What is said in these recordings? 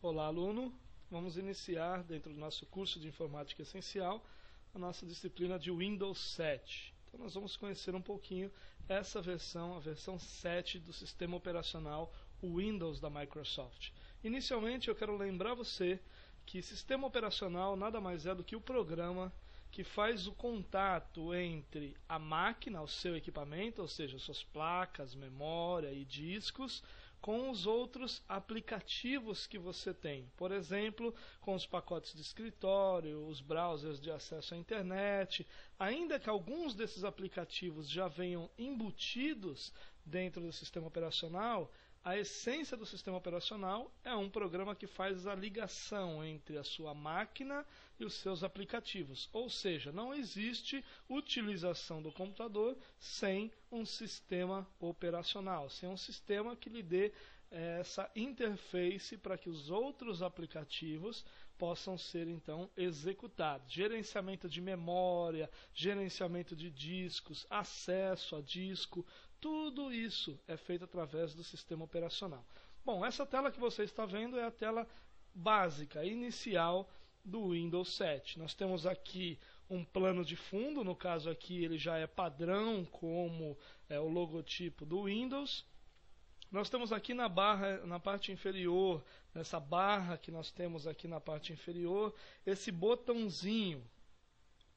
Olá, aluno! Vamos iniciar, dentro do nosso curso de Informática Essencial, a nossa disciplina de Windows 7. Então nós vamos conhecer um pouquinho essa versão, a versão 7 do sistema operacional Windows da Microsoft. Inicialmente eu quero lembrar você que sistema operacional nada mais é do que o programa que faz o contato entre a máquina, o seu equipamento, ou seja, suas placas, memória e discos, com os outros aplicativos que você tem. Por exemplo, com os pacotes de escritório, os browsers de acesso à internet. Ainda que alguns desses aplicativos já venham embutidos dentro do sistema operacional, a essência do sistema operacional é um programa que faz a ligação entre a sua máquina e os seus aplicativos. Ou seja, não existe utilização do computador sem um sistema operacional, sem um sistema que lhe dê essa interface para que os outros aplicativos possam ser então executados. Gerenciamento de memória, gerenciamento de discos, acesso a disco, tudo isso é feito através do sistema operacional. Bom, essa tela que você está vendo é a tela básica, inicial do Windows 7. Nós temos aqui um plano de fundo, no caso aqui ele já é padrão como o logotipo do Windows. Nós temos aqui na barra, na parte inferior, nessa barra que nós temos aqui na parte inferior, esse botãozinho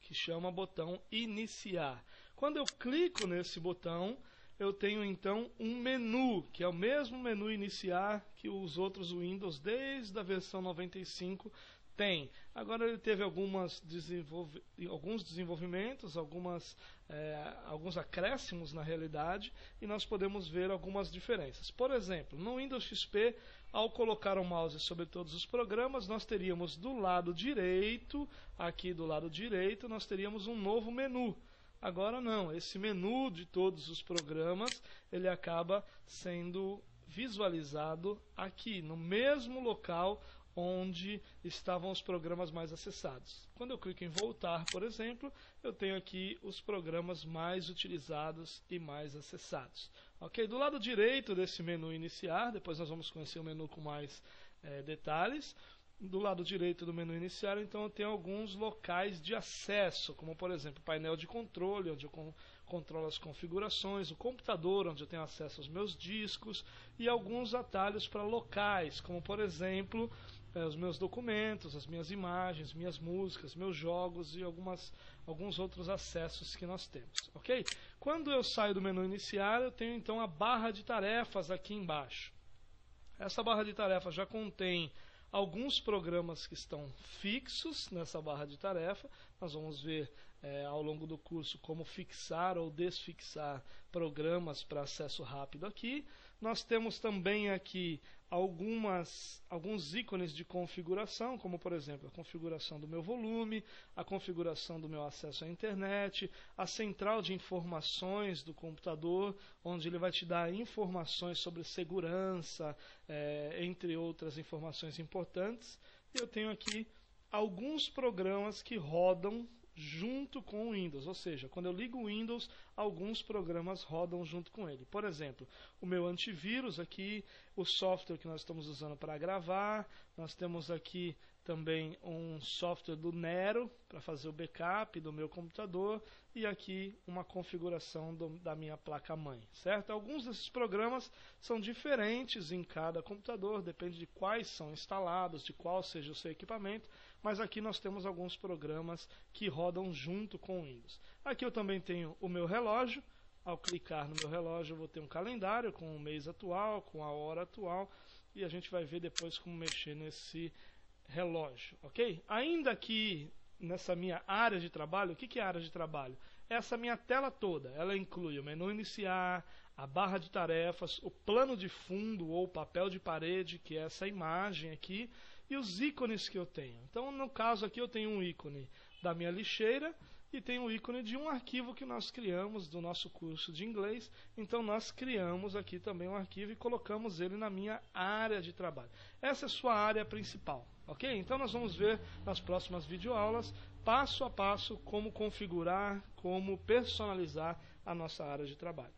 que chama botão iniciar. Quando eu clico nesse botão, eu tenho então um menu, que é o mesmo menu iniciar que os outros Windows desde a versão 95 tem. Agora ele teve alguns desenvolvimentos, alguns acréscimos na realidade, e nós podemos ver algumas diferenças. Por exemplo, no Windows XP, ao colocar o mouse sobre todos os programas, nós teríamos do lado direito, aqui do lado direito, nós teríamos um novo menu. Agora não, esse menu de todos os programas, ele acaba sendo visualizado aqui, no mesmo local onde estavam os programas mais acessados. Quando eu clico em voltar, por exemplo, eu tenho aqui os programas mais utilizados e mais acessados. Ok? Do lado direito desse menu iniciar, depois nós vamos conhecer o menu com mais detalhes. Do lado direito do menu iniciar, então eu tenho alguns locais de acesso, como por exemplo o painel de controle, onde eu controlo as configurações, o computador, onde eu tenho acesso aos meus discos, e alguns atalhos para locais, como por exemplo os meus documentos, as minhas imagens, minhas músicas, meus jogos e alguns outros acessos que nós temos. Ok? Quando eu saio do menu iniciar, eu tenho então a barra de tarefas aqui embaixo. Essa barra de tarefas já contém alguns programas que estão fixos nessa barra de tarefa. Nós vamos ver ao longo do curso como fixar ou desfixar programas para acesso rápido aqui. Nós temos também aqui alguns ícones de configuração, como por exemplo a configuração do meu volume, a configuração do meu acesso à internet, a central de informações do computador, onde ele vai te dar informações sobre segurança, entre outras informações importantes. E eu tenho aqui alguns programas que rodam junto com o Windows, ou seja, quando eu ligo o Windows, alguns programas rodam junto com ele. Por exemplo, o meu antivírus aqui, o software que nós estamos usando para gravar, nós temos aqui também um software do Nero para fazer o backup do meu computador e aqui uma configuração da minha placa-mãe, certo? Alguns desses programas são diferentes em cada computador, depende de quais são instalados, de qual seja o seu equipamento, mas aqui nós temos alguns programas que rodam junto com o Windows. Aqui eu também tenho o meu relógio. Ao clicar no meu relógio eu vou ter um calendário com o mês atual, com a hora atual, e a gente vai ver depois como mexer nesse relógio, ok? Ainda aqui nessa minha área de trabalho, o que é a área de trabalho? Essa minha tela toda, ela inclui o menu iniciar, a barra de tarefas, o plano de fundo ou papel de parede, que é essa imagem aqui, e os ícones que eu tenho. Então, no caso aqui eu tenho um ícone da minha lixeira e tenho um ícone de um arquivo que nós criamos do nosso curso de inglês. Então nós criamos aqui também um arquivo e colocamos ele na minha área de trabalho. Essa é a sua área principal, ok? Então nós vamos ver nas próximas videoaulas, passo a passo, como configurar, como personalizar a nossa área de trabalho.